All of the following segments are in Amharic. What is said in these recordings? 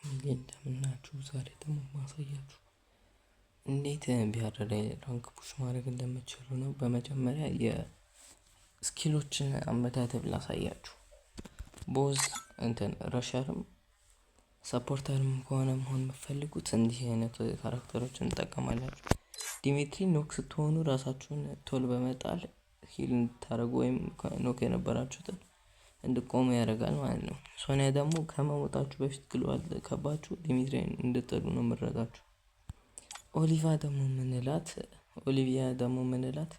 እንደምናችሁ ዛሬ ደግሞ ማሳያችሁ እንዴት ቢአር ላይ ራንክ ፑሽ ማድረግ እንደምትችሉ ነው። በመጀመሪያ የስኪሎችን አመዳደብ ላሳያችሁ። ቦዝ ረሸርም ሰፖርተርም ከሆነ መሆን የምትፈልጉት እንዲህ አይነት ካራክተሮችን እንጠቀማላችሁ። ዲሚትሪ ኖክ ስትሆኑ ራሳችሁን ቶል በመጣል ሂል እንድታደርጉ ወይም ኖክ የነበራችሁትን እንድቆሙ ያደርጋል ማለት ነው። ሶኒያ ደግሞ ከመሞታችሁ በፊት ግሏል ከባችሁ ዲሚትሪን እንድትጥሉ ነው የምረጋችሁ። ኦሊቪያ ደግሞ ምንላት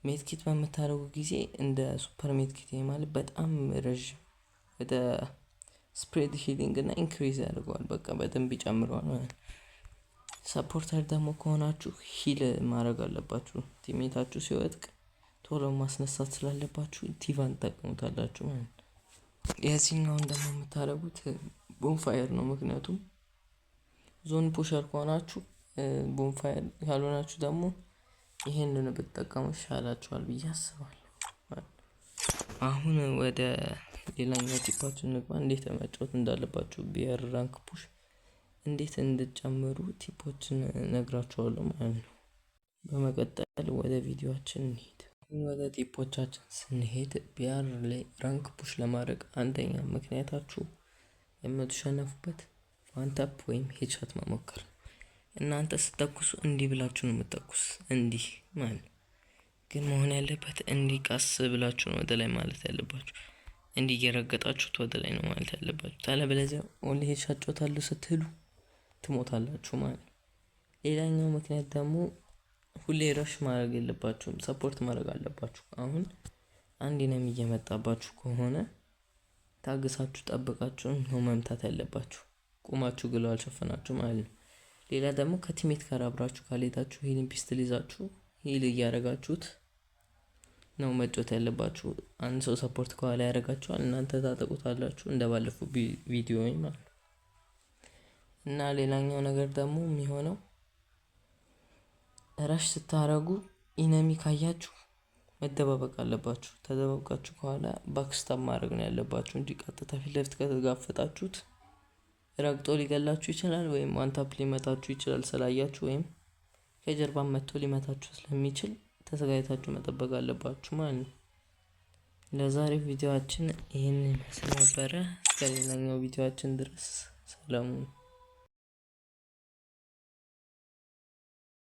ሜትኪት በምታደርጉ ጊዜ እንደ ሱፐር ሜትኪት ማለት በጣም ረዥም ወደ ስፕሬድ ሂሊንግ እና ኢንክሪዝ ያደርገዋል። በቃ በደንብ ይጨምረዋል ማለት ነው። ሰፖርተር ደግሞ ከሆናችሁ ሂል ማድረግ አለባችሁ። ቲሜታችሁ ሲወድቅ ቶሎ ማስነሳት ስላለባችሁ ቲቫን ተጠቀሙታላችሁ ማለት ነው። የዚህኛውን ደግሞ የምታደርጉት ቦንፋየር ነው። ምክንያቱም ዞን ፑሸር ከሆናችሁ ቦንፋየር ካልሆናችሁ ደግሞ ይሄንን ብትጠቀሙ ይሻላችኋል ብዬ አስባለሁ። አሁን ወደ ሌላኛው ቲፓችን እንግባ። እንዴት መጫወት እንዳለባችሁ ቢአር ራንክ ፑሽ እንዴት እንድትጨምሩ ቲፖችን ነግራችኋለሁ ማለት ነው። በመቀጠል ወደ ቪዲዮአችን እንሂድ። ወደ ቲፖቻችን ስንሄድ ቢአር ላይ ራንክ ፑሽ ለማድረግ አንደኛ ምክንያታችሁ የምትሸነፉበት ዋንታፕ ወይም ሄድሻት መሞከር። እናንተ ስትተኩሱ እንዲህ ብላችሁ ነው የምትተኩስ፣ እንዲህ ማለት ግን መሆን ያለበት እንዲህ ቀስ ብላችሁ ነው ወደ ላይ ማለት ያለባችሁ። እንዲህ እየረገጣችሁት ወደ ላይ ነው ማለት ያለባችሁ። ታለበለዚያ ኦንሊ ሄድሻት ጮታለሁ ስትሉ ትሞታላችሁ ማለት ነው። ሌላኛው ምክንያት ደግሞ ሁሌ ረሽ ማድረግ የለባችሁም፣ ሰፖርት ማድረግ አለባችሁ። አሁን አንድ ነው እየመጣባችሁ ከሆነ ታግሳችሁ ጠብቃችሁ ነው መምታት ያለባችሁ። ቁማችሁ ግለው አልሸፈናችሁ ማለት ነው። ሌላ ደግሞ ከቲሜት ጋር አብራችሁ ካልሄዳችሁ ሂሊንግ ፒስትል ይዛችሁ ሂል እያደረጋችሁት ነው መጮት ያለባችሁ። አንድ ሰው ሰፖርት ከኋላ ያደርጋችኋል፣ እናንተ ታጠቁታላችሁ እንደባለፈው ቪዲዮ ማለት ነው። እና ሌላኛው ነገር ደግሞ የሚሆነው ራሽ ስታረጉ ኢነሚ ካያችሁ መደባበቅ አለባችሁ። ተደባብቃችሁ ከኋላ ባክስታብ ማድረግ ነው ያለባችሁ እንጂ ቀጥታ ፊት ለፊት ከተጋፈጣችሁት ረግጦ ሊገላችሁ ይችላል፣ ወይም ዋንታፕ ሊመታችሁ ይችላል ስላያችሁ፣ ወይም ከጀርባ መጥቶ ሊመታችሁ ስለሚችል ተዘጋጅታችሁ መጠበቅ አለባችሁ ማለት ነው። ለዛሬው ቪዲዮአችን ይህንን ይመስል ነበረ። እስከ ሌላኛው ቪዲዮአችን ድረስ ሰላም።